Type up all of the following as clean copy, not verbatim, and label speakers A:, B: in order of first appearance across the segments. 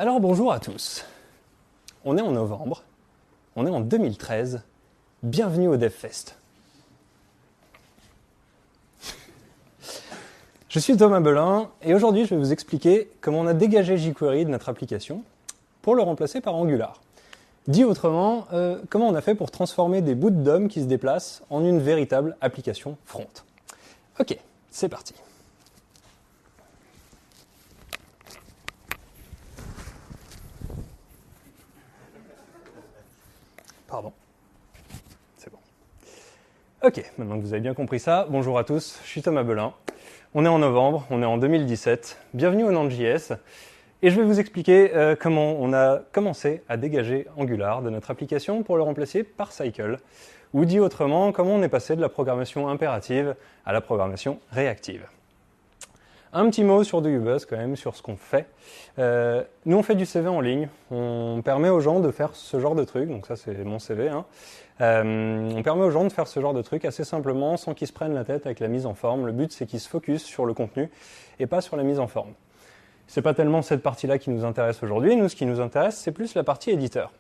A: Alors bonjour à tous, on est en novembre, on est en 2013, bienvenue au DevFest. Je suis Thomas Belin et aujourd'hui je vais vous expliquer comment on a dégagé jQuery de notre application pour le remplacer par Angular. Dit autrement, comment on a fait pour transformer des bouts de DOM qui se déplacent en une véritable application front. Ok, c'est parti. Pardon. C'est bon. Ok, maintenant que vous avez bien compris ça, bonjour à tous, je suis Thomas Belin. On est en novembre, on est en 2017. Bienvenue au Node.js. Et je vais vous expliquer comment on a commencé à dégager Angular de notre application pour le remplacer par Cycle. Ou dit autrement, comment on est passé de la programmation impérative à la programmation réactive. Un petit mot sur DoYouBuzz quand même, sur ce qu'on fait. Nous on fait du CV en ligne, on permet aux gens de faire ce genre de truc, donc ça c'est mon CV. On permet aux gens de faire ce genre de truc assez simplement, sans qu'ils se prennent la tête avec la mise en forme. Le but c'est qu'ils se focus sur le contenu et pas sur la mise en forme. C'est pas tellement cette partie-là qui nous intéresse aujourd'hui, nous ce qui nous intéresse c'est plus la partie éditeur.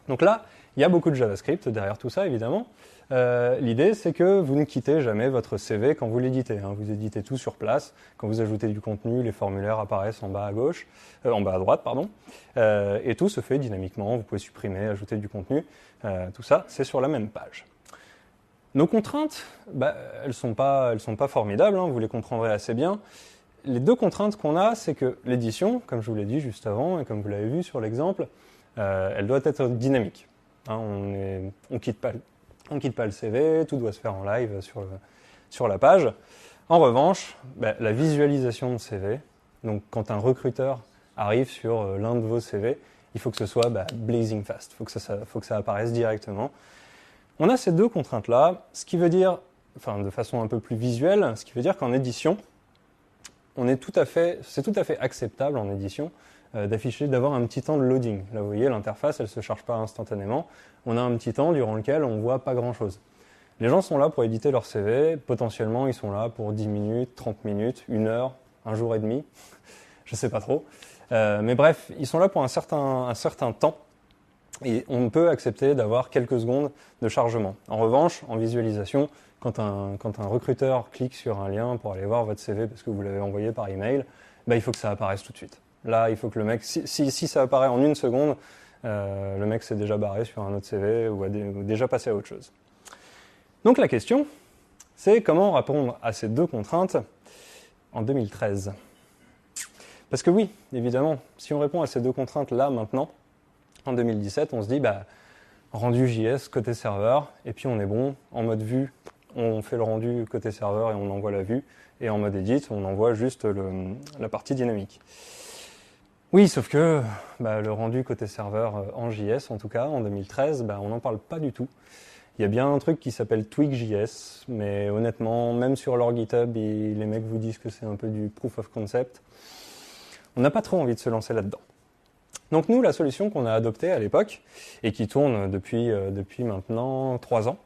A: Donc là, il y a beaucoup de JavaScript derrière tout ça évidemment. L'idée, c'est que vous ne quittez jamais votre CV quand vous l'éditez. Vous éditez tout sur place. Quand vous ajoutez du contenu, les formulaires apparaissent en bas à gauche, en bas à droite, pardon. Et tout se fait dynamiquement. Vous pouvez supprimer, ajouter du contenu. Tout ça, c'est sur la même page. Nos contraintes, elles sont pas formidables. Vous les comprendrez assez bien. Les deux contraintes qu'on a, c'est que l'édition, comme je vous l'ai dit juste avant et comme vous l'avez vu sur l'exemple, elle doit être dynamique. On quitte pas le CV, tout doit se faire en live sur la page. En revanche, la visualisation de CV, donc quand un recruteur arrive sur l'un de vos CV, il faut que ce soit blazing fast, il faut que ça apparaisse directement. On a ces deux contraintes-là, ce qui veut dire, de façon un peu plus visuelle, ce qui veut dire qu'en édition, c'est tout à fait acceptable en édition d'avoir un petit temps de loading. Là, vous voyez, l'interface, elle ne se charge pas instantanément. On a un petit temps durant lequel on ne voit pas grand-chose. Les gens sont là pour éditer leur CV. Potentiellement, ils sont là pour 10 minutes, 30 minutes, 1 heure, 1 jour et demi. Je ne sais pas trop. Mais bref, ils sont là pour un certain temps. Et on peut accepter d'avoir quelques secondes de chargement. En revanche, en visualisation, quand un recruteur clique sur un lien pour aller voir votre CV parce que vous l'avez envoyé par email, il faut que ça apparaisse tout de suite. Là, il faut que le mec, si ça apparaît en 1 seconde, le mec s'est déjà barré sur un autre CV ou a déjà passé à autre chose. Donc la question, c'est comment répondre à ces deux contraintes en 2013. Parce que oui, évidemment, si on répond à ces deux contraintes là, maintenant, en 2017, on se dit, rendu JS côté serveur, et puis on est bon, en mode vue, on fait le rendu côté serveur et on envoie la vue, et en mode edit, on envoie juste la partie dynamique. Oui, sauf que le rendu côté serveur en JS, en tout cas, en 2013, on n'en parle pas du tout. Il y a bien un truc qui s'appelle Twig.js, mais honnêtement, même sur leur GitHub, les mecs vous disent que c'est un peu du proof of concept. On n'a pas trop envie de se lancer là-dedans. Donc nous, la solution qu'on a adoptée à l'époque, et qui tourne depuis maintenant 3 ans,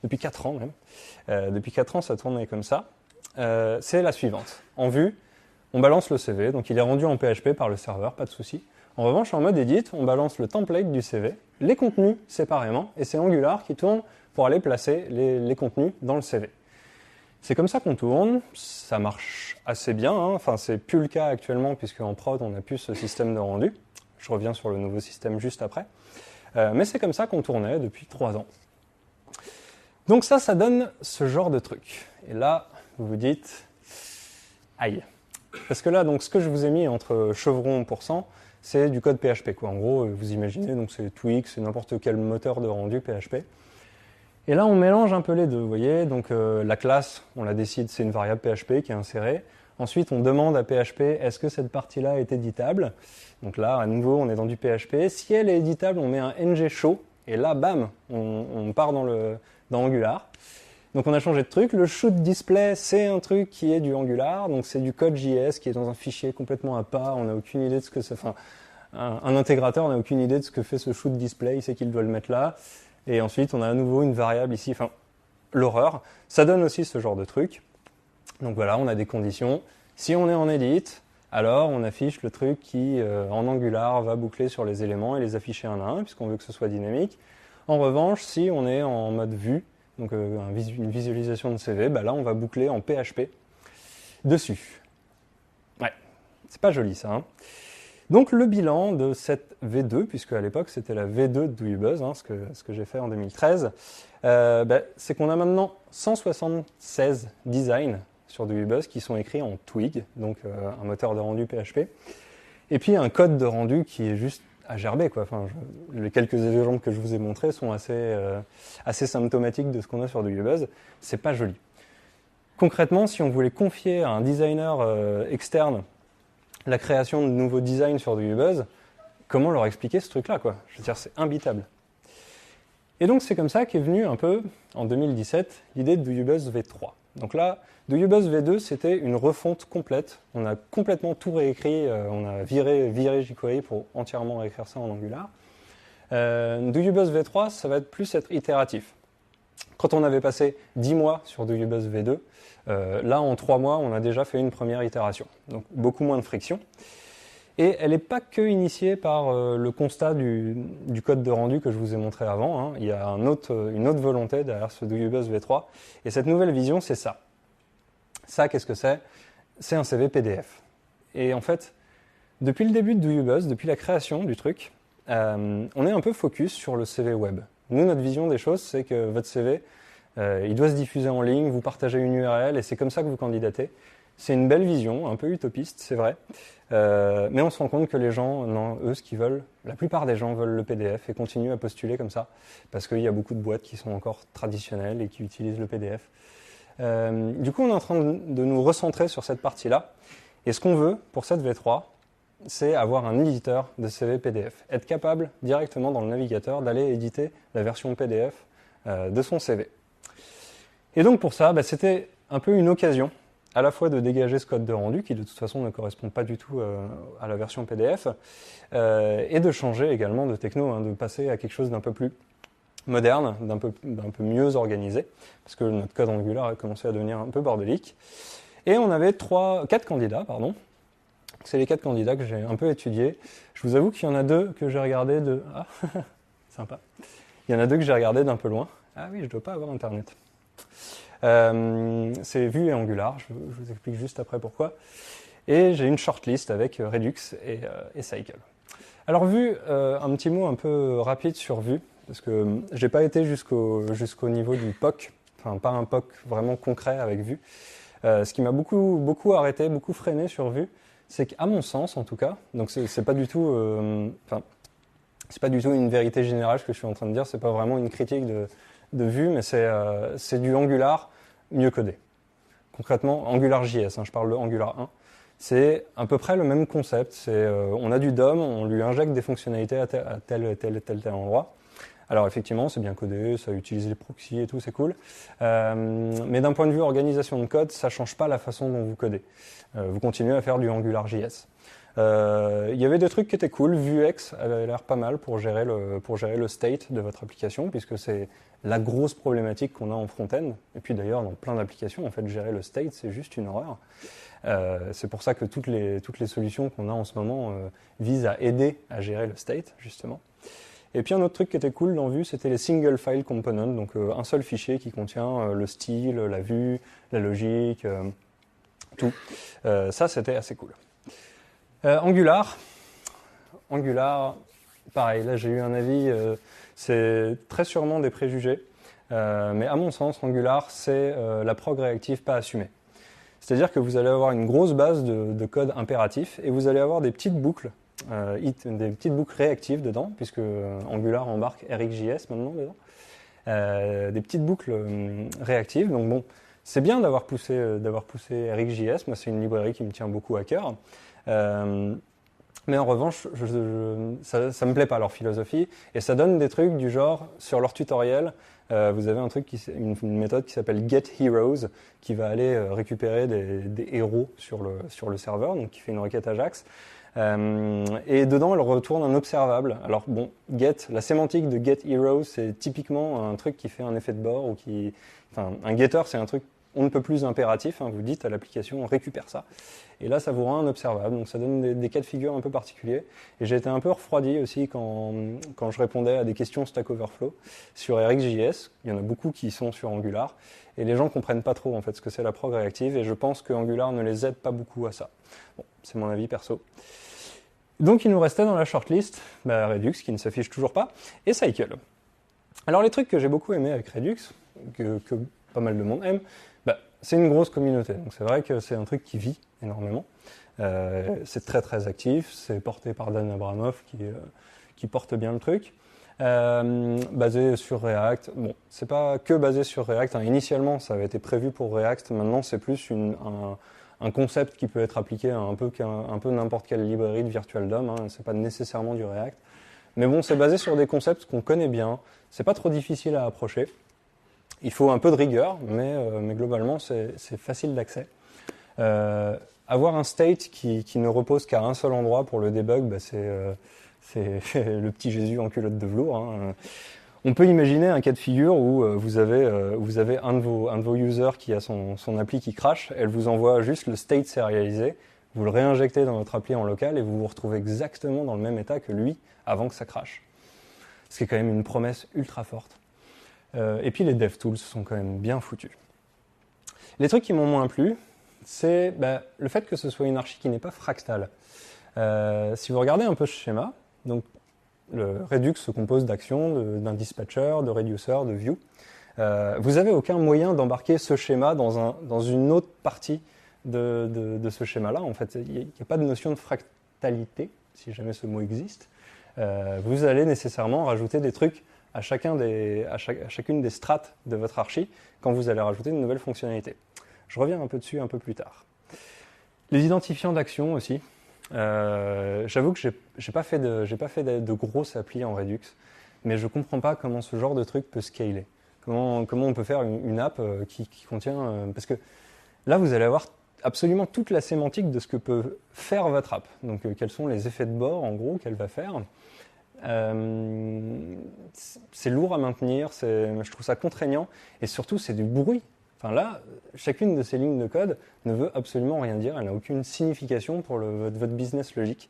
A: depuis 4 ans même, depuis 4 ans ça tournait comme ça, c'est la suivante. En vue, on balance le CV, donc il est rendu en PHP par le serveur, pas de souci. En revanche, en mode edit, on balance le template du CV, les contenus séparément, et c'est Angular qui tourne pour aller placer les contenus dans le CV. C'est comme ça qu'on tourne, ça marche assez bien, c'est plus le cas actuellement puisque en prod on n'a plus ce système de rendu. Je reviens sur le nouveau système juste après. Mais c'est comme ça qu'on tournait depuis 3 ans. Donc ça donne ce genre de truc. Et là, vous vous dites, aïe. Parce que là, donc, ce que je vous ai mis entre chevrons %, c'est du code PHP, quoi. En gros, vous imaginez, donc c'est Twig, c'est n'importe quel moteur de rendu PHP. Et là, on mélange un peu les deux, vous voyez. Donc la classe, on la décide, c'est une variable PHP qui est insérée. Ensuite, on demande à PHP, est-ce que cette partie-là est éditable? Donc là, à nouveau, on est dans du PHP. Si elle est éditable, on met un ng-show. Et là, bam, on part dans Angular. Donc on a changé de truc. Le shoot display, c'est un truc qui est du Angular. Donc c'est du code JS qui est dans un fichier complètement à part. On n'a aucune idée de ce que c'est. Un intégrateur n'a aucune idée de ce que fait ce shoot display. Il sait qu'il doit le mettre là. Et ensuite, on a à nouveau une variable ici. L'horreur. Ça donne aussi ce genre de truc. Donc voilà, on a des conditions. Si on est en edit, alors on affiche le truc qui, en Angular, va boucler sur les éléments et les afficher un à un, puisqu'on veut que ce soit dynamique. En revanche, si on est en mode vue, donc une visualisation de CV, là on va boucler en PHP dessus. Ouais, c'est pas joli ça. Hein. Donc le bilan de cette V2, puisque à l'époque c'était la V2 de Do You Buzz, ce que j'ai fait en 2013, c'est qu'on a maintenant 176 designs sur Do You Buzz qui sont écrits en Twig, donc un moteur de rendu PHP, et puis un code de rendu qui est juste à gerber, quoi. Enfin, les quelques exemples que je vous ai montrés sont assez symptomatiques de ce qu'on a sur Do You Buzz. C'est pas joli. Concrètement, si on voulait confier à un designer externe la création de nouveaux designs sur Do You Buzz, comment leur expliquer ce truc-là, quoi? Je veux dire, c'est imbitable. Et donc c'est comme ça qu'est venue un peu, en 2017, l'idée de Do You Buzz V3. Donc là, Do You Buzz V2, c'était une refonte complète. On a complètement tout réécrit, on a viré jQuery pour entièrement réécrire ça en Angular. Do You Buzz V3, ça va plus être itératif. Quand on avait passé 10 mois sur Do You Buzz V2, là en 3 mois, on a déjà fait une première itération. Donc beaucoup moins de friction. Et elle n'est pas que initiée par le constat du code de rendu que je vous ai montré avant. Hein. Il y a une autre volonté derrière ce Do You Buzz V3. Et cette nouvelle vision, c'est ça. Ça, qu'est-ce que c'est? C'est un CV PDF. Et en fait, depuis le début de Do You Buzz, depuis la création du truc, on est un peu focus sur le CV web. Nous, notre vision des choses, c'est que votre CV, il doit se diffuser en ligne, vous partagez une URL et c'est comme ça que vous candidatez. C'est une belle vision, un peu utopiste, c'est vrai. Mais on se rend compte que les gens, non, eux, ce qu'ils veulent, la plupart des gens veulent le PDF et continuent à postuler comme ça, parce qu'il y a beaucoup de boîtes qui sont encore traditionnelles et qui utilisent le PDF. Du coup, on est en train de nous recentrer sur cette partie-là. Et ce qu'on veut pour cette V3, c'est avoir un éditeur de CV PDF. Être capable, directement dans le navigateur, d'aller éditer la version PDF de son CV. Et donc pour ça, c'était un peu une occasion à la fois de dégager ce code de rendu, qui de toute façon ne correspond pas du tout à la version PDF, et de changer également de techno, de passer à quelque chose d'un peu plus moderne, d'un peu mieux organisé, parce que notre code Angular a commencé à devenir un peu bordélique. Et on avait 4 candidats, pardon. C'est les 4 candidats que j'ai un peu étudiés. Je vous avoue qu'il y en a 2 que j'ai regardés de... Ah, sympa. Il y en a 2 que j'ai regardés d'un peu loin. Ah oui, je ne dois pas avoir Internet. C'est Vue et Angular, je vous explique juste après pourquoi. Et j'ai une shortlist avec Redux et Cycle. Alors Vue, un petit mot un peu rapide sur Vue, parce que j'ai pas été jusqu'au niveau du POC, enfin pas un POC vraiment concret avec Vue. Ce qui m'a beaucoup arrêté, beaucoup freiné sur Vue, c'est qu'à mon sens en tout cas, donc c'est pas du tout, c'est pas du tout une vérité générale ce que je suis en train de dire, c'est pas vraiment une critique de Vue, mais c'est du Angular mieux codé. Concrètement, AngularJS, je parle de Angular 1, c'est à peu près le même concept. On a du DOM, on lui injecte des fonctionnalités à tel endroit. Alors effectivement, c'est bien codé, ça utilise les proxys et tout, c'est cool. Mais d'un point de vue organisation de code, ça ne change pas la façon dont vous codez. Vous continuez à faire du AngularJS. Il y avait des trucs qui étaient cool. Vuex avait l'air pas mal pour gérer le state de votre application, puisque c'est la grosse problématique qu'on a en front-end. Et puis d'ailleurs, dans plein d'applications, en fait, gérer le state, c'est juste une horreur. C'est pour ça que toutes les solutions qu'on a en ce moment visent à aider à gérer le state, justement. Et puis un autre truc qui était cool dans Vue, c'était les single file components, donc un seul fichier qui contient le style, la vue, la logique, tout. Ça, c'était assez cool. Angular, pareil, là j'ai eu un avis, c'est très sûrement des préjugés, mais à mon sens, Angular, c'est la prog réactive pas assumée. C'est-à-dire que vous allez avoir une grosse base de code impératif et vous allez avoir des petites boucles, des petites boucles réactives dedans, puisque Angular embarque RxJS maintenant dedans, des petites boucles réactives. Donc bon, c'est bien d'avoir poussé RxJS, moi c'est une librairie qui me tient beaucoup à cœur. Mais en revanche, ça me plaît pas leur philosophie, et ça donne des trucs du genre, sur leur tutoriel, vous avez une méthode qui s'appelle getHeroes, qui va aller récupérer des héros sur le serveur, donc qui fait une requête Ajax. Et dedans, elle retourne un observable. Alors bon, la sémantique de getHeroes, c'est typiquement un truc qui fait un effet de bord, un getter, c'est un truc on ne peut plus impératif, hein, vous dites à l'application on récupère ça. Et là, ça vous rend un observable, donc ça donne des cas de figure un peu particuliers. Et j'ai été un peu refroidi aussi quand je répondais à des questions Stack Overflow sur RxJS. Il y en a beaucoup qui sont sur Angular. Et les gens ne comprennent pas trop en fait ce que c'est la prog réactive. Et je pense que Angular ne les aide pas beaucoup à ça. Bon, c'est mon avis perso. Donc il nous restait dans la shortlist Redux, qui ne s'affiche toujours pas, et Cycle. Alors les trucs que j'ai beaucoup aimé avec Redux, que pas mal de monde aime, c'est une grosse communauté. Donc c'est vrai que c'est un truc qui vit énormément. C'est très très actif, c'est porté par Dan Abramov qui porte bien le truc. Basé sur React. Bon, c'est pas que basé sur React. Hein. Initialement, ça avait été prévu pour React. Maintenant, c'est plus un concept qui peut être appliqué à un peu n'importe quelle librairie de Virtual DOM. Hein. C'est pas nécessairement du React. Mais bon, c'est basé sur des concepts qu'on connaît bien. C'est pas trop difficile à approcher. Il faut un peu de rigueur, mais globalement, c'est facile d'accès. Avoir un state qui ne repose qu'à un seul endroit pour le debug, c'est le petit Jésus en culotte de velours. Hein. On peut imaginer un cas de figure où vous avez un de vos users qui a son appli qui crash, elle vous envoie juste le state sérialisé, vous le réinjectez dans votre appli en local et vous vous retrouvez exactement dans le même état que lui avant que ça crache. Ce qui est quand même une promesse ultra forte. Et puis les DevTools sont quand même bien foutus. Les trucs qui m'ont moins plu, c'est le fait que ce soit une archi qui n'est pas fractale. Si vous regardez un peu ce schéma, donc le Redux se compose d'actions, d'un dispatcher, de reducer, de view. Vous n'avez aucun moyen d'embarquer ce schéma dans une autre partie de ce schéma-là. En fait, il n'y a pas de notion de fractalité, si jamais ce mot existe. Vous allez nécessairement rajouter des trucs à chacune des strates de votre archi quand vous allez rajouter une nouvelle fonctionnalité. Je reviens un peu dessus un peu plus tard. Les identifiants d'actions aussi. J'avoue que j'ai pas fait de grosses applis en Redux, mais je comprends pas comment ce genre de truc peut scaler. Comment on peut faire une app qui contient... parce que là, vous allez avoir absolument toute la sémantique de ce que peut faire votre app. Donc, quels sont les effets de bord, en gros, qu'elle va faire. C'est lourd à maintenir, je trouve ça contraignant, et surtout, c'est du bruit. Enfin là, chacune de ces lignes de code ne veut absolument rien dire, elle n'a aucune signification pour votre business logique.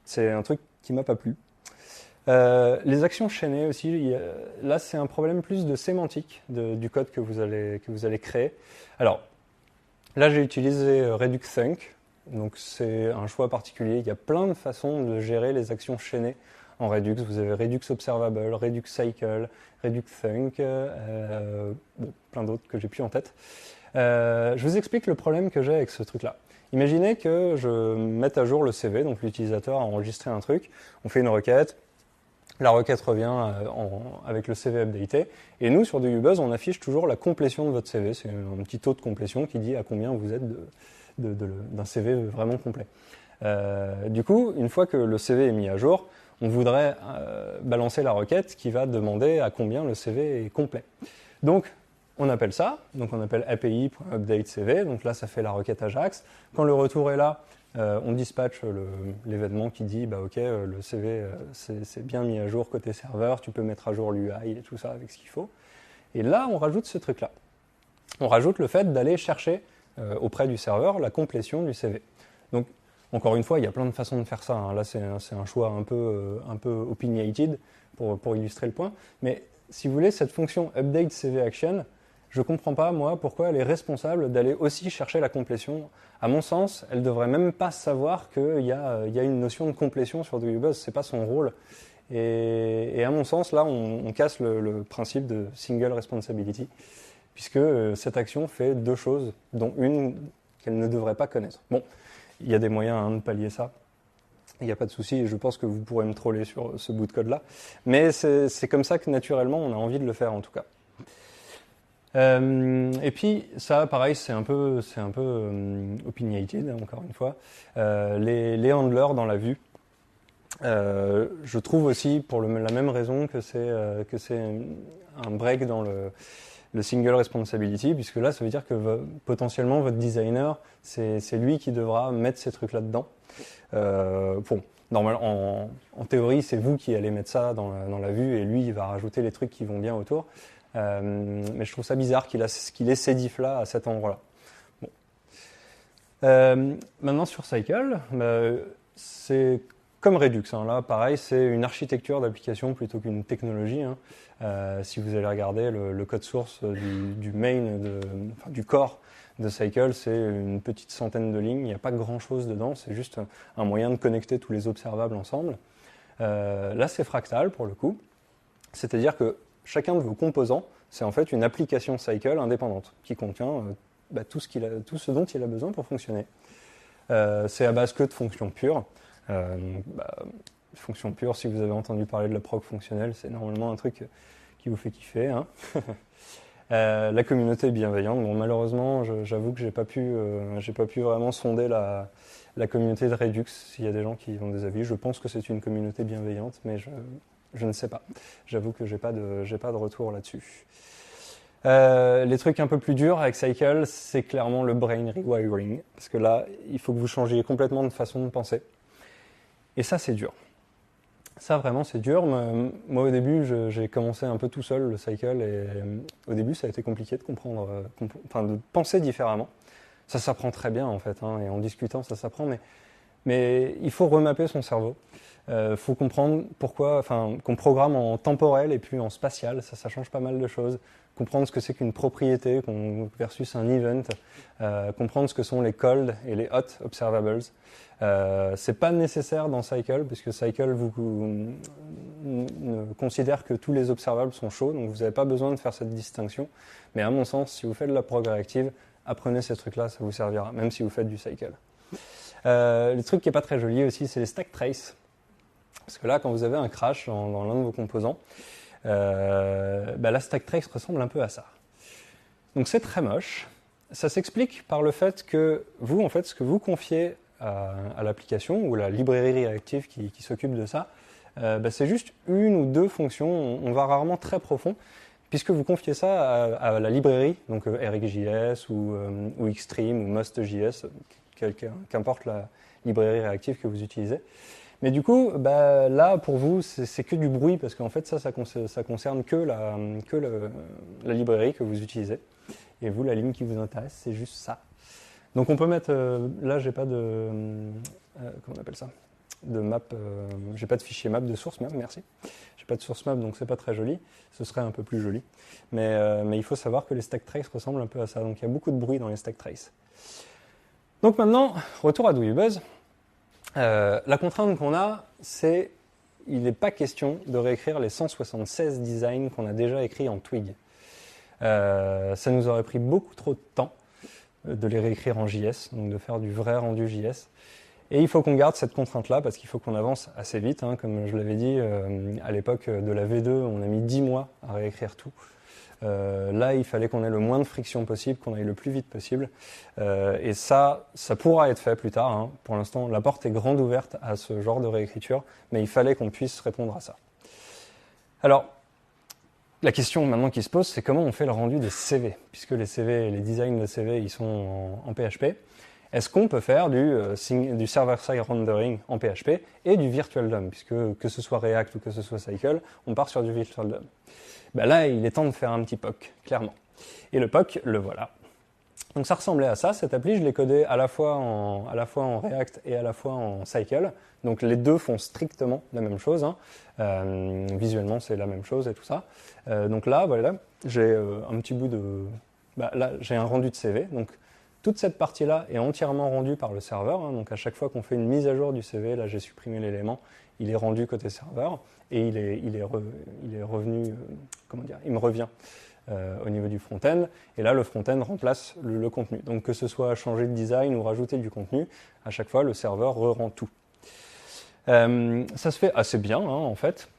A: C'est un truc qui m'a pas plu. Les actions chaînées aussi, là c'est un problème plus de sémantique du code que vous allez créer. Alors là j'ai utilisé Redux Thunk, donc c'est un choix particulier. Il y a plein de façons de gérer les actions chaînées en Redux. Vous avez Redux Observable, Redux Cycle, Redux Thunk, plein d'autres que j'ai plus en tête. Je vous explique le problème que j'ai avec ce truc-là. Imaginez que je mette à jour le CV, donc l'utilisateur a enregistré un truc, on fait une requête, la requête revient avec le CV updaté, et nous, sur DUBuzz, on affiche toujours la complétion de votre CV. C'est un petit taux de complétion qui dit à combien vous êtes d'un CV vraiment complet. Du coup, une fois que le CV est mis à jour, on voudrait balancer la requête qui va demander à combien le CV est complet. Donc, on appelle ça, donc on appelle api.updateCV, donc là ça fait la requête Ajax. Quand le retour est là, on dispatche l'événement qui dit ok, le CV c'est bien mis à jour côté serveur, tu peux mettre à jour l'UI et tout ça avec ce qu'il faut. Et là, on rajoute ce truc-là. On rajoute le fait d'aller chercher auprès du serveur la complétion du CV. Donc, encore une fois, il y a plein de façons de faire ça. Hein. Là, c'est un choix un peu opinionated pour illustrer le point. Mais si vous voulez, cette fonction update CV action, je ne comprends pas, moi, pourquoi elle est responsable d'aller aussi chercher la complétion. À mon sens, elle ne devrait même pas savoir qu'il y a une notion de complétion sur DUBuzz. Ce n'est pas son rôle. Et à mon sens, là, on casse le principe de single responsibility, puisque cette action fait deux choses, dont une qu'elle ne devrait pas connaître. Bon. Il y a des moyens de pallier ça. Il n'y a pas de souci, et je pense que vous pourrez me troller sur ce bout de code-là. Mais c'est comme ça que, naturellement, on a envie de le faire, en tout cas. Et puis, ça, pareil, c'est un peu opinionated, encore une fois. Les handlers dans la vue, je trouve aussi, pour la même raison, que c'est un break dans le single responsibility, puisque là, ça veut dire que potentiellement, votre designer, c'est lui qui devra mettre ces trucs là-dedans. Normalement, en théorie, c'est vous qui allez mettre ça dans la vue, et lui, il va rajouter les trucs qui vont bien autour. mais je trouve ça bizarre qu'il ait ces diffs-là à cet endroit-là. Bon. Maintenant sur Cycle, c'est comme Redux. Hein. Là, pareil, c'est une architecture d'application plutôt qu'une technologie. Hein. Si vous allez regarder le code source du main, du core de Cycle, c'est une petite centaine de lignes. Il n'y a pas grand-chose dedans. C'est juste un moyen de connecter tous les observables ensemble. Là, c'est fractal pour le coup. C'est-à-dire que chacun de vos composants, c'est en fait une application Cycle indépendante qui contient tout ce dont il a besoin pour fonctionner. C'est à base que de fonctions pures. Fonctions pures, si vous avez entendu parler de la prog fonctionnelle, c'est normalement un truc qui vous fait kiffer. Hein. La communauté est bienveillante. Bon, malheureusement, j'avoue que j'ai pas pu vraiment sonder la communauté de Redux. S'il y a des gens qui ont des avis, je pense que c'est une communauté bienveillante, mais je ne sais pas. J'avoue que j'ai pas de retour là-dessus. Les trucs un peu plus durs avec Cycle, c'est clairement le brain rewiring, parce que là, il faut que vous changiez complètement de façon de penser. Et ça, c'est dur. Ça, vraiment, c'est dur. Moi, au début, j'ai commencé un peu tout seul le Cycle, et au début, ça a été compliqué de comprendre, de penser différemment. Ça s'apprend très bien, en fait, hein, et en discutant, ça s'apprend, mais il faut remapper son cerveau. Faut comprendre pourquoi, qu'on programme en temporel et puis en spatial, ça change pas mal de choses. Comprendre ce que c'est qu'une propriété versus un event, comprendre ce que sont les cold et les hot observables. C'est pas nécessaire dans Cycle, puisque Cycle ne considère que tous les observables sont chauds, donc vous n'avez pas besoin de faire cette distinction. Mais à mon sens, si vous faites de la prog réactive, apprenez ces trucs-là, ça vous servira, même si vous faites du Cycle. Le truc qui n'est pas très joli aussi, c'est les stack traces. Parce que là, quand vous avez un crash dans l'un de vos composants, la stack trace ressemble un peu à ça. Donc c'est très moche. Ça s'explique par le fait que vous, en fait, ce que vous confiez à l'application ou la librairie réactive qui s'occupe de ça, c'est juste une ou deux fonctions. On va rarement très profond, puisque vous confiez ça à la librairie, donc RxJS ou Xstream ou Most.js, qu'importe la librairie réactive que vous utilisez. Mais du coup, là, pour vous, c'est que du bruit, parce qu'en fait, ça concerne que la librairie que vous utilisez. Et vous, la ligne qui vous intéresse, c'est juste ça. Donc on peut mettre, là, j'ai pas de, comment on appelle ça, de map, j'ai pas de fichier map, de source map, merci. J'ai pas de source map, donc c'est pas très joli. Ce serait un peu plus joli. Mais il faut savoir que les stack traces ressemblent un peu à ça. Donc il y a beaucoup de bruit dans les stack traces. Donc maintenant, retour à Dooibuzz. La contrainte qu'on a, c'est il n'est pas question de réécrire les 176 designs qu'on a déjà écrits en Twig. Ça nous aurait pris beaucoup trop de temps de les réécrire en JS, donc de faire du vrai rendu JS. Et il faut qu'on garde cette contrainte-là parce qu'il faut qu'on avance assez vite. Hein. Comme je l'avais dit, à l'époque de la V2, on a mis 10 mois à réécrire tout. Là, il fallait qu'on ait le moins de friction possible, qu'on aille le plus vite possible. Et ça pourra être fait plus tard. Hein. Pour l'instant, la porte est grande ouverte à ce genre de réécriture, mais il fallait qu'on puisse répondre à ça. Alors, la question maintenant qui se pose, c'est comment on fait le rendu des CV, puisque les CV, les designs de CV, ils sont en PHP. Est-ce qu'on peut faire du server-side rendering en PHP et du virtual DOM, puisque que ce soit React ou que ce soit Cycle, on part sur du virtual DOM. Là, il est temps de faire un petit POC, clairement. Et le POC, le voilà. Donc ça ressemblait à ça. Cette appli, je l'ai codée à la fois en React et à la fois en Cycle. Donc les deux font strictement la même chose. Hein. Visuellement, c'est la même chose et tout ça. Donc là, voilà, j'ai un petit bout de... là, j'ai un rendu de CV. Donc toute cette partie-là est entièrement rendue par le serveur. Hein. Donc à chaque fois qu'on fait une mise à jour du CV, là, j'ai supprimé l'élément. Il est rendu côté serveur et il est revenu, il me revient au niveau du front-end. Et là, le front-end remplace le contenu. Donc que ce soit changer de design ou rajouter du contenu, à chaque fois, le serveur re-rend tout. Ça se fait assez bien, hein, en fait.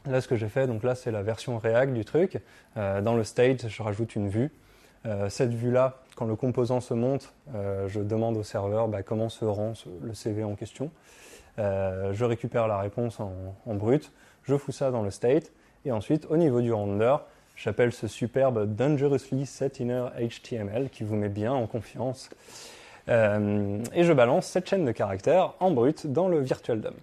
A: Là, ce que j'ai fait, donc là, c'est la version React du truc. Dans le state, je rajoute une vue. Cette vue-là, quand le composant se monte, je demande au serveur comment se rend le CV en question. Je récupère la réponse en brut, je fous ça dans le state, et ensuite, au niveau du render, j'appelle ce superbe Dangerously Set Inner HTML qui vous met bien en confiance. Et je balance cette chaîne de caractères en brut dans le virtual DOM.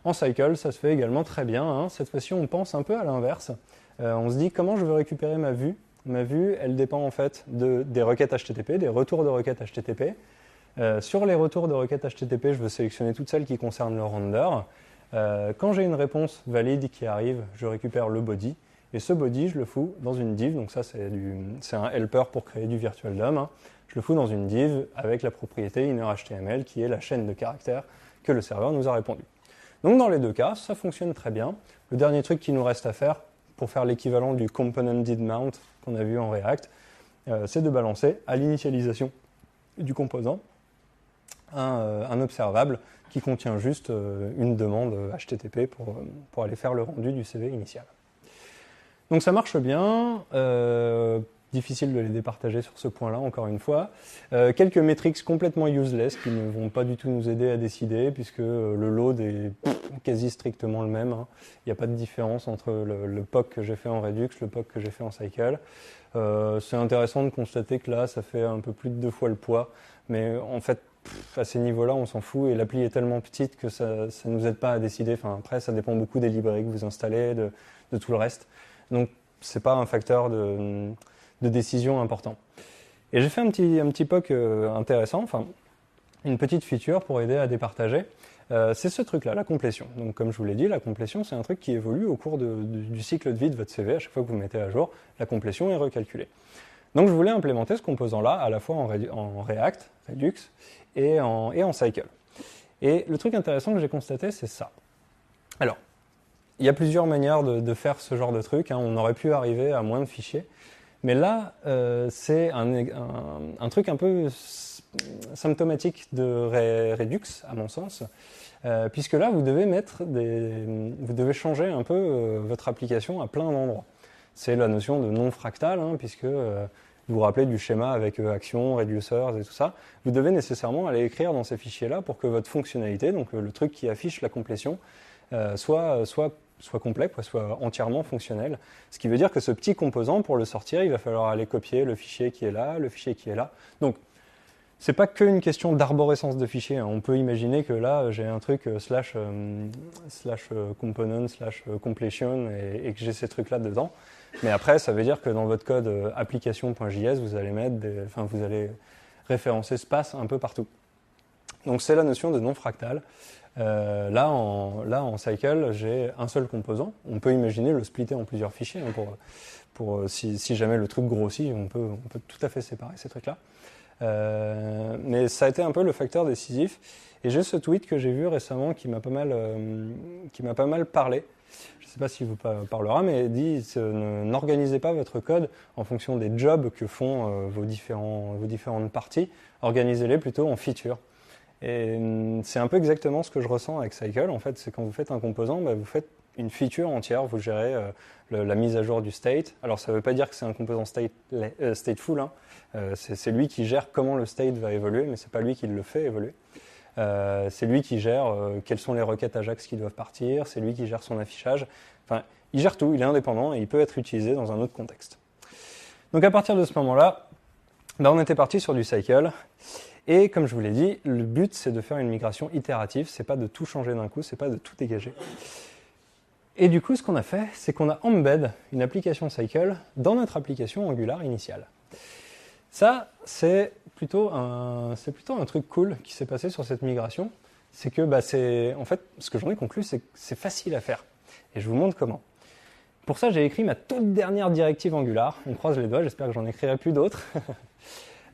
A: En Cycle, ça se fait également très bien, hein. Cette fois-ci, on pense un peu à l'inverse. On se dit comment je veux récupérer ma vue. Ma vue, elle dépend en fait des requêtes HTTP, des retours de requêtes HTTP. Sur les retours de requêtes HTTP, je veux sélectionner toutes celles qui concernent le render. Quand j'ai une réponse valide qui arrive, je récupère le body. Et ce body, je le fous dans une div. Donc ça, c'est un helper pour créer du virtual DOM, hein. Je le fous dans une div avec la propriété innerHTML qui est la chaîne de caractères que le serveur nous a répondu. Donc dans les deux cas, ça fonctionne très bien. Le dernier truc qui nous reste à faire pour faire l'équivalent du component did mount qu'on a vu en React, c'est de balancer à l'initialisation du composant un observable qui contient juste une demande HTTP pour aller faire le rendu du CV initial. Donc ça marche bien. Difficile de les départager sur ce point-là, encore une fois. Quelques métriques complètement useless qui ne vont pas du tout nous aider à décider, puisque le load est quasi strictement le même, hein. Il n'y a pas de différence entre le POC que j'ai fait en Redux, le POC que j'ai fait en Cycle. C'est intéressant de constater que là, ça fait un peu plus de 2 fois le poids, mais en fait, à ces niveaux-là, on s'en fout, et l'appli est tellement petite que ça ne nous aide pas à décider. Enfin, après, ça dépend beaucoup des librairies que vous installez, de tout le reste. Donc, c'est pas un facteur de décision important. Et j'ai fait un petit POC intéressant, enfin une petite feature pour aider à départager. C'est ce truc-là, la complétion. Donc comme je vous l'ai dit, la complétion c'est un truc qui évolue au cours du cycle de vie de votre CV. À chaque fois que vous le mettez à jour, la complétion est recalculée. Donc je voulais implémenter ce composant-là à la fois en React, Redux et en Cycle. Et le truc intéressant que j'ai constaté, c'est ça. Alors, il y a plusieurs manières de faire ce genre de truc, hein. On aurait pu arriver à moins de fichiers. Mais là, c'est un truc un peu symptomatique de Redux, à mon sens, puisque là, vous devez changer un peu votre application à plein d'endroits. C'est la notion de non fractal, hein, puisque vous vous rappelez du schéma avec actions, reducers et tout ça. Vous devez nécessairement aller écrire dans ces fichiers-là pour que votre fonctionnalité, donc le truc qui affiche la complétion, soit complet, soit entièrement fonctionnel. Ce qui veut dire que ce petit composant, pour le sortir, il va falloir aller copier le fichier qui est là, le fichier qui est là. Donc, c'est pas qu'une question d'arborescence de fichiers, hein. On peut imaginer que là, j'ai un truc slash component, slash completion, et que j'ai ces trucs-là dedans. Mais après, ça veut dire que dans votre code application.js, vous allez référencer space un peu partout. Donc, c'est la notion de non fractal. Là, en Cycle, j'ai un seul composant. On peut imaginer le splitter en plusieurs fichiers, hein, si jamais le truc grossit, on peut tout à fait séparer ces trucs-là. Mais ça a été un peu le facteur décisif. Et j'ai ce tweet que j'ai vu récemment qui m'a pas mal parlé. Je ne sais pas s'il vous parlera, mais il dit n'organisez pas votre code en fonction des jobs que font vos différentes parties. Organisez-les plutôt en features. Et c'est un peu exactement ce que je ressens avec Cycle. En fait, c'est quand vous faites un composant, vous faites une feature entière, vous gérez la mise à jour du state. Alors, ça ne veut pas dire que c'est un composant stateful, hein. C'est lui qui gère comment le state va évoluer, mais ce n'est pas lui qui le fait évoluer. C'est lui qui gère quelles sont les requêtes Ajax qui doivent partir, c'est lui qui gère son affichage. Enfin, il gère tout, il est indépendant et il peut être utilisé dans un autre contexte. Donc, à partir de ce moment-là, on était parti sur du Cycle. Et comme je vous l'ai dit, le but c'est de faire une migration itérative, c'est pas de tout changer d'un coup, c'est pas de tout dégager. Et du coup, ce qu'on a fait, c'est qu'on a embed une application Cycle dans notre application Angular initiale. Ça, c'est plutôt un truc cool qui s'est passé sur cette migration. C'est que, en fait, ce que j'en ai conclu, c'est que c'est facile à faire. Et je vous montre comment. Pour ça, j'ai écrit ma toute dernière directive Angular. On croise les doigts, j'espère que j'en écrirai plus d'autres.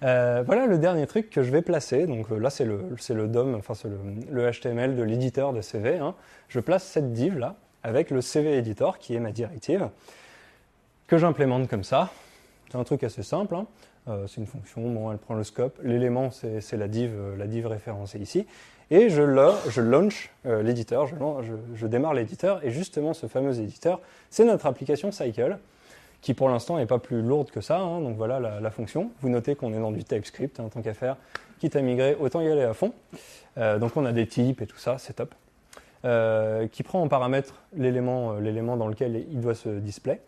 A: Voilà le dernier truc que je vais placer. Donc là, c'est le DOM, enfin c'est le HTML de l'éditeur de CV, hein. Je place cette div là avec le CV editor qui est ma directive que j'implémente comme ça. C'est un truc assez simple, hein. C'est une fonction, bon, elle prend le scope. L'élément, c'est la div référencée ici. Et je launch l'éditeur, je démarre l'éditeur. Et justement, ce fameux éditeur, c'est notre application Cycle, qui pour l'instant n'est pas plus lourde que ça, hein. Donc voilà la fonction. Vous notez qu'on est dans du TypeScript, hein, tant qu'à faire, quitte à migrer, autant y aller à fond. Donc on a des types et tout ça, c'est top. Qui prend en paramètre l'élément dans lequel il doit se display.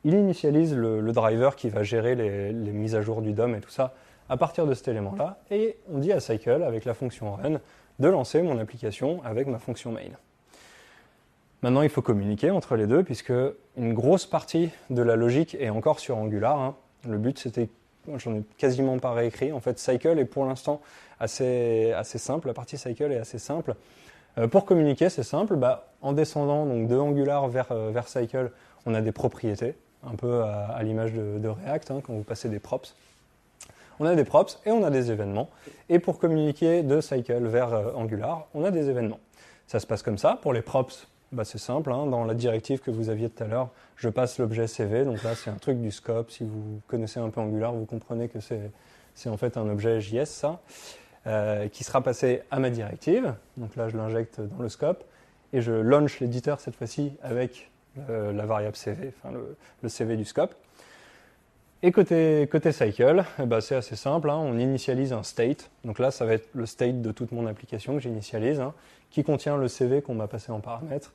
A: Il initialise le driver qui va gérer les mises à jour du DOM et tout ça à partir de cet élément-là. Et on dit à Cycle, avec la fonction run, de lancer mon application avec ma fonction main. Maintenant, il faut communiquer entre les deux, puisque une grosse partie de la logique est encore sur Angular, hein. Le but, c'était, j'en ai quasiment pas réécrit. En fait, Cycle est pour l'instant assez simple. La partie Cycle est assez simple. Pour communiquer, c'est simple. En descendant donc, de Angular vers Cycle, on a des propriétés, un peu à l'image de React, hein, quand vous passez des props. On a des props et on a des événements. Et pour communiquer de Cycle vers Angular, on a des événements. Ça se passe comme ça. Pour les props, c'est simple, hein. Dans la directive que vous aviez tout à l'heure, je passe l'objet CV, donc là c'est un truc du scope. Si vous connaissez un peu Angular, vous comprenez que c'est en fait un objet JS, ça, qui sera passé à ma directive. Donc là je l'injecte dans le scope et je launch l'éditeur cette fois-ci avec la variable CV, enfin le CV du scope. Et côté cycle, c'est assez simple, hein. On initialise un state. Donc là, ça va être le state de toute mon application que j'initialise, hein, qui contient le CV qu'on m'a passé en paramètre,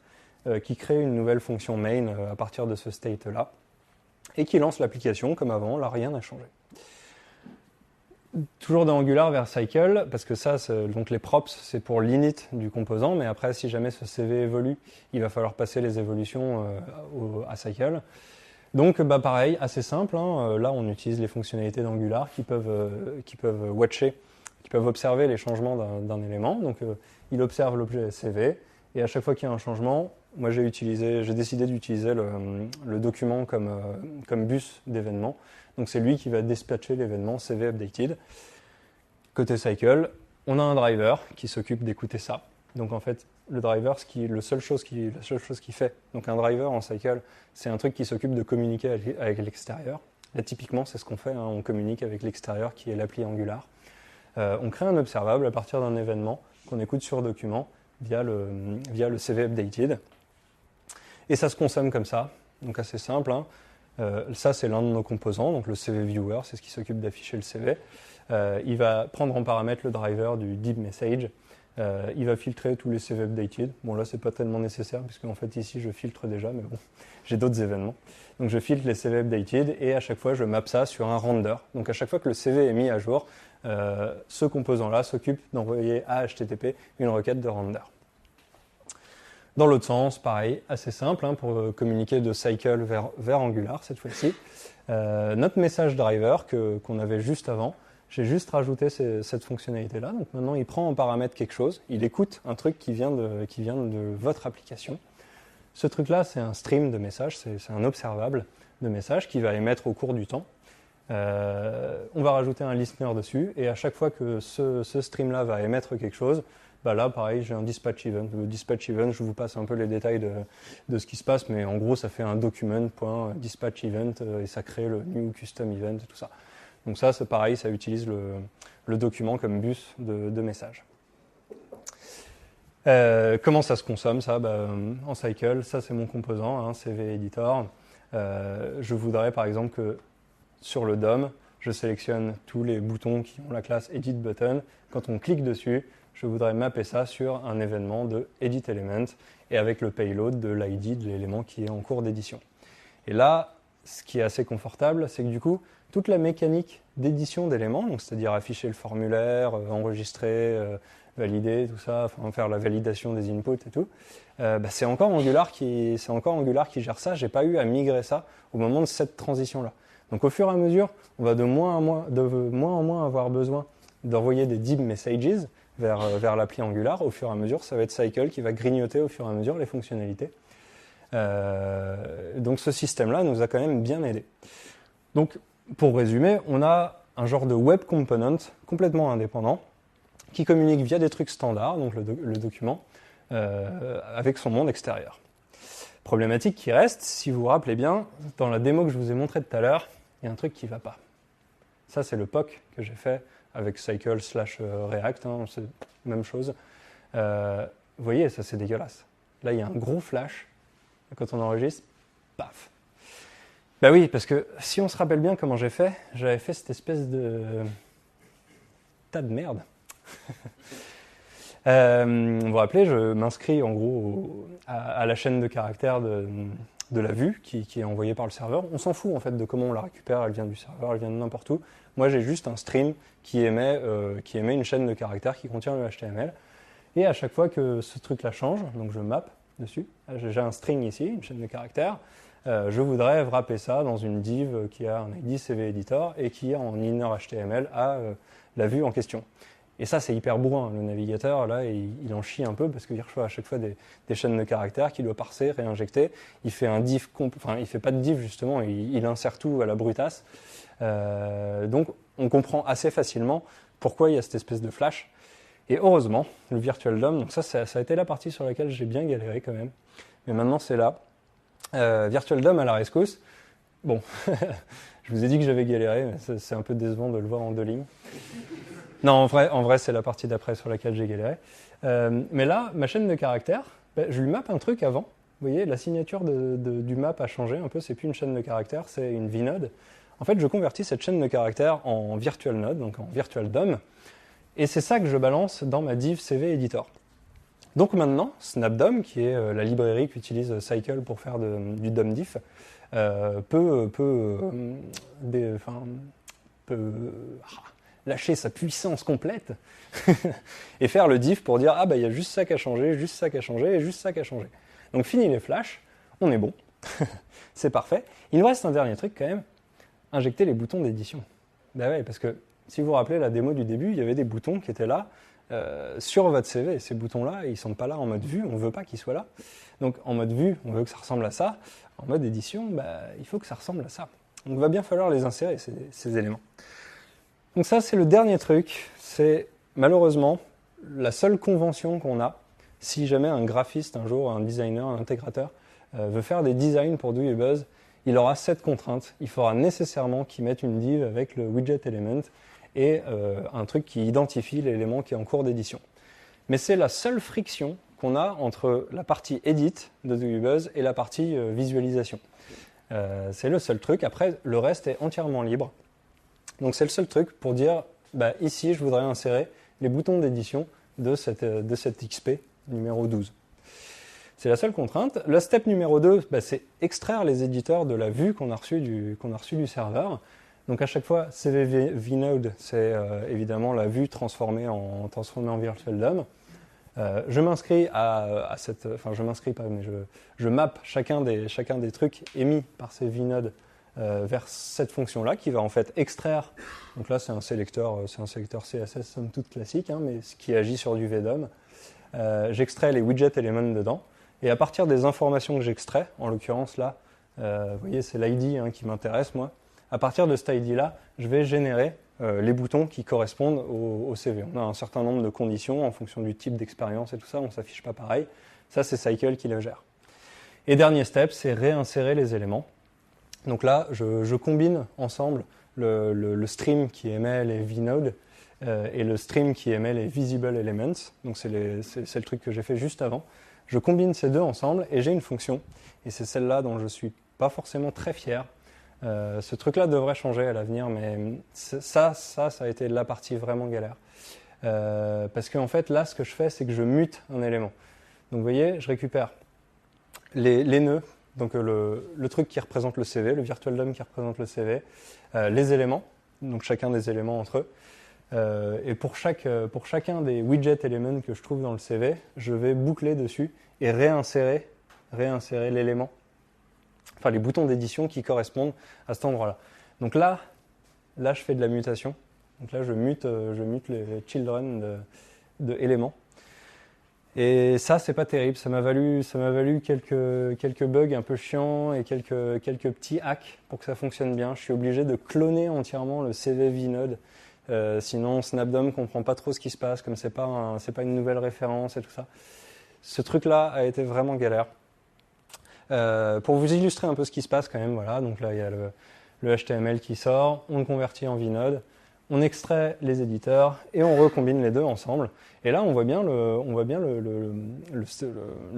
A: qui crée une nouvelle fonction main à partir de ce state-là, et qui lance l'application comme avant. Là, rien n'a changé. Toujours dans Angular vers cycle, parce que ça, donc les props, c'est pour l'init du composant, mais après, si jamais ce CV évolue, il va falloir passer les évolutions à cycle. Donc pareil, assez simple, hein. Là on utilise les fonctionnalités d'Angular qui peuvent watcher, qui peuvent observer les changements d'un élément. Donc il observe l'objet CV et à chaque fois qu'il y a un changement, moi j'ai décidé d'utiliser le document comme bus d'événement. Donc c'est lui qui va dispatcher l'événement CV updated. Côté cycle, on a un driver qui s'occupe d'écouter ça. Donc en fait, le driver, la seule chose qu'il fait, donc un driver en cycle, c'est un truc qui s'occupe de communiquer avec l'extérieur. Là, typiquement, c'est ce qu'on fait, hein, on communique avec l'extérieur qui est l'appli Angular. On crée un observable à partir d'un événement qu'on écoute sur document via le CV updated. Et ça se consomme comme ça, donc assez simple, hein. Ça, c'est l'un de nos composants, donc le CV viewer, c'est ce qui s'occupe d'afficher le CV. Il va prendre en paramètre le driver du deep message. Il va filtrer tous les CV updated. Bon, là, c'est pas tellement nécessaire, puisque en fait, ici, je filtre déjà, mais bon, j'ai d'autres événements. Donc, je filtre les CV updated et à chaque fois, je map ça sur un render. Donc, à chaque fois que le CV est mis à jour, ce composant-là s'occupe d'envoyer à HTTP une requête de render. Dans l'autre sens, pareil, assez simple, hein, pour communiquer de cycle vers Angular cette fois-ci. Notre message driver qu'on avait juste avant, j'ai juste rajouté cette fonctionnalité-là. Donc maintenant, il prend en paramètre quelque chose, il écoute un truc qui vient de votre application. Ce truc-là, c'est un stream de messages, c'est un observable de messages qui va émettre au cours du temps. On va rajouter un listener dessus, et à chaque fois que ce stream-là va émettre quelque chose, là, pareil, j'ai un dispatch event. Le dispatch event, je vous passe un peu les détails de ce qui se passe, mais en gros, ça fait un document.dispatch event et ça crée le new custom event et tout ça. Donc ça, c'est pareil, ça utilise le document comme bus de message. Comment ça se consomme, ça en cycle, ça c'est mon composant, hein, CV editor. Je voudrais par exemple que sur le DOM, je sélectionne tous les boutons qui ont la classe edit button. Quand on clique dessus, je voudrais mapper ça sur un événement de edit element et avec le payload de l'ID de l'élément qui est en cours d'édition. Et là, ce qui est assez confortable, c'est que du coup, toute la mécanique d'édition d'éléments, donc c'est-à-dire afficher le formulaire, enregistrer, valider, tout ça, enfin, faire la validation des inputs et tout, c'est encore Angular qui gère ça. J'ai pas eu à migrer ça au moment de cette transition-là. Donc au fur et à mesure, on va de moins en moins avoir besoin d'envoyer des deep messages vers l'appli Angular. Au fur et à mesure, ça va être Cycle qui va grignoter au fur et à mesure les fonctionnalités. Donc ce système-là nous a quand même bien aidé. Donc pour résumer, on a un genre de web component complètement indépendant qui communique via des trucs standards, donc le document, avec son monde extérieur. Problématique qui reste, si vous vous rappelez bien, dans la démo que je vous ai montrée tout à l'heure, il y a un truc qui ne va pas. Ça, c'est le POC que j'ai fait avec Cycle/React, hein, c'est la même chose. Vous voyez, ça c'est dégueulasse. Là, il y a un gros flash. Quand on enregistre, paf. Ben oui, parce que si on se rappelle bien comment j'avais fait cette espèce de tas de merde. Vous vous rappelez, je m'inscris en gros à la chaîne de caractères de la vue qui est envoyée par le serveur. On s'en fout en fait de comment on la récupère, elle vient du serveur, elle vient de n'importe où. Moi j'ai juste un stream qui émet une chaîne de caractères qui contient le HTML. Et à chaque fois que ce truc-là change, donc je map, dessus. J'ai un string ici, une chaîne de caractères. Je voudrais wrapper ça dans une div qui a un ID CV Editor et qui, en inner HTML, a la vue en question. Et ça, c'est hyper bourrin. Le navigateur, là, il en chie un peu parce qu'il reçoit à chaque fois des chaînes de caractères qu'il doit parser, réinjecter. Il fait un div, il fait pas de div justement, il insère tout à la brutasse. Donc, on comprend assez facilement pourquoi il y a cette espèce de flash. Et heureusement, le Virtual DOM, donc ça a été la partie sur laquelle j'ai bien galéré quand même. Mais maintenant, c'est là. Virtual DOM à la rescousse. Bon, je vous ai dit que j'avais galéré, mais c'est un peu décevant de le voir en 2 lignes. Non, en vrai c'est la partie d'après sur laquelle j'ai galéré. Mais là, ma chaîne de caractères, je lui mappe un truc avant. Vous voyez, la signature du map a changé un peu, c'est plus une chaîne de caractères, c'est une vnode. En fait, je convertis cette chaîne de caractères en virtual node, donc en virtual DOM, et c'est ça que je balance dans ma div CV Editor. Donc maintenant, SnapDOM, qui est la librairie qu'utilise Cycle pour faire du DOM-diff, peut lâcher sa puissance complète et faire le diff pour dire « Ah, il y a juste ça qui a changé, juste ça qui a changé et juste ça qui a changé. » Donc fini les flashs, on est bon, c'est parfait. Il nous reste un dernier truc quand même, injecter les boutons d'édition. Ben ouais, parce que si vous vous rappelez la démo du début, il y avait des boutons qui étaient là sur votre CV. Ces boutons-là, ils ne sont pas là en mode vue, on ne veut pas qu'ils soient là. Donc en mode vue, on veut que ça ressemble à ça. En mode édition, il faut que ça ressemble à ça. Donc il va bien falloir les insérer, ces éléments. Donc ça, c'est le dernier truc. C'est malheureusement la seule convention qu'on a si jamais un graphiste, un jour, un designer, un intégrateur veut faire des designs pour DoYourBuzz, il aura cette contrainte. Il faudra nécessairement qu'il mette une div avec le widget element et un truc qui identifie l'élément qui est en cours d'édition. Mais c'est la seule friction qu'on a entre la partie edit de DoYourBuzz et la partie visualisation. C'est le seul truc. Après, le reste est entièrement libre. Donc c'est le seul truc pour dire, ici, je voudrais insérer les boutons d'édition de cette XP numéro 12. C'est la seule contrainte. Le step numéro 2, c'est extraire les éditeurs de la vue qu'on a reçue du serveur. Donc à chaque fois, CV vnode, c'est évidemment la vue transformée en virtual DOM. Je m'inscris je m'inscris pas, mais je map chacun des trucs émis par ces vnodes vers cette fonction-là qui va en fait extraire. Donc là, c'est un sélecteur CSS somme toute classique, mais ce qui agit sur du VDOM. J'extrais les widget elements dedans. Et à partir des informations que j'extrais, en l'occurrence là, vous voyez, c'est l'ID qui m'intéresse moi. À partir de cet ID-là, je vais générer les boutons qui correspondent au CV. On a un certain nombre de conditions en fonction du type d'expérience et tout ça, on ne s'affiche pas pareil. Ça, c'est Cycle qui le gère. Et dernier step, c'est réinsérer les éléments. Donc là, je combine ensemble le stream qui émet les vnodes et le stream qui émet les visible elements. Donc c'est le truc que j'ai fait juste avant. Je combine ces deux ensemble et j'ai une fonction. Et c'est celle-là dont je ne suis pas forcément très fier. Ce truc-là devrait changer à l'avenir, mais ça a été la partie vraiment galère. Parce qu'en fait, là, ce que je fais, c'est que je mute un élément. Donc vous voyez, je récupère les nœuds, donc le truc qui représente le CV, le virtual DOM qui représente le CV, les éléments, donc chacun des éléments entre eux. Et pour chacun des widget elements que je trouve dans le CV, je vais boucler dessus et réinsérer l'élément, enfin les boutons d'édition qui correspondent à cet endroit-là. Donc là, je fais de la mutation. Donc là, je mute les children de éléments. Et ça, c'est pas terrible. Ça m'a valu quelques bugs un peu chiants et quelques petits hacks pour que ça fonctionne bien. Je suis obligé de cloner entièrement le CV vnode. Sinon, SnapDOM comprend pas trop ce qui se passe, comme c'est pas une nouvelle référence et tout ça. Ce truc-là a été vraiment galère. Pour vous illustrer un peu ce qui se passe quand même, voilà. Donc là, il y a le HTML qui sort, on le convertit en vnode, on extrait les éditeurs et on recombine les deux ensemble. Et là, on voit bien le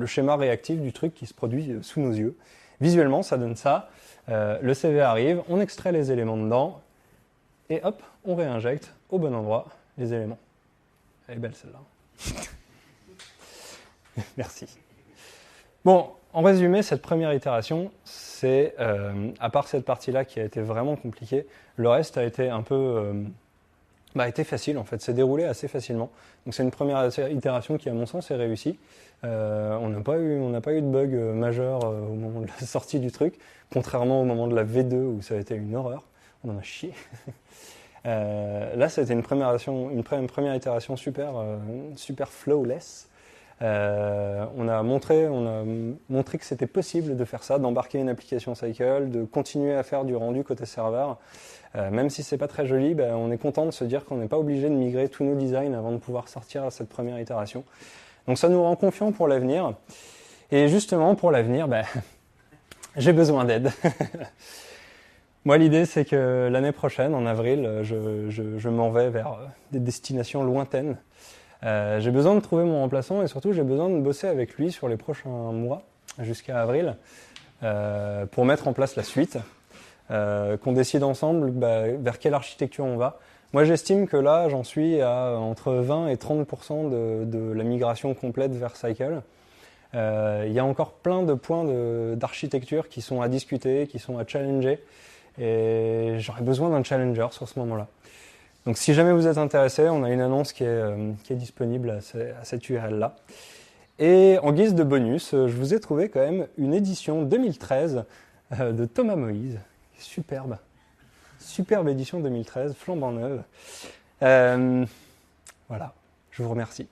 A: schéma réactif du truc qui se produit sous nos yeux. Visuellement, ça donne ça. Le CV arrive, on extrait les éléments dedans. Et hop, on réinjecte au bon endroit les éléments. Elle est belle celle-là. Merci. Bon, en résumé, cette première itération, c'est, à part cette partie-là qui a été vraiment compliquée, le reste a été un peu était facile en fait, s'est déroulé assez facilement. Donc c'est une première itération qui à mon sens est réussie. On n'a pas eu de bug majeur au moment de la sortie du truc, contrairement au moment de la V2 où ça a été une horreur. On en a chié. Là, c'était une première itération super flawless. On a montré que c'était possible de faire ça, d'embarquer une application Cycle, de continuer à faire du rendu côté serveur. Même si c'est pas très joli, on est content de se dire qu'on n'est pas obligé de migrer tous nos designs avant de pouvoir sortir à cette première itération. Donc ça nous rend confiants pour l'avenir. Et justement, pour l'avenir, j'ai besoin d'aide. Moi, l'idée, c'est que l'année prochaine, en avril, je m'en vais vers des destinations lointaines. J'ai besoin de trouver mon remplaçant et surtout, j'ai besoin de bosser avec lui sur les prochains mois, jusqu'à avril, pour mettre en place la suite. Qu'on décide ensemble vers quelle architecture on va. Moi, j'estime que là, j'en suis à entre 20 et 30% de la migration complète vers Cycle. Il y a encore plein de points d'architecture qui sont à discuter, qui sont à challenger, et j'aurais besoin d'un challenger sur ce moment-là. Donc si jamais vous êtes intéressé, on a une annonce qui est disponible à cette URL-là. Et en guise de bonus, je vous ai trouvé quand même une édition 2013 de Thomas Moïse. Superbe édition 2013, flambant neuve. Voilà, je vous remercie.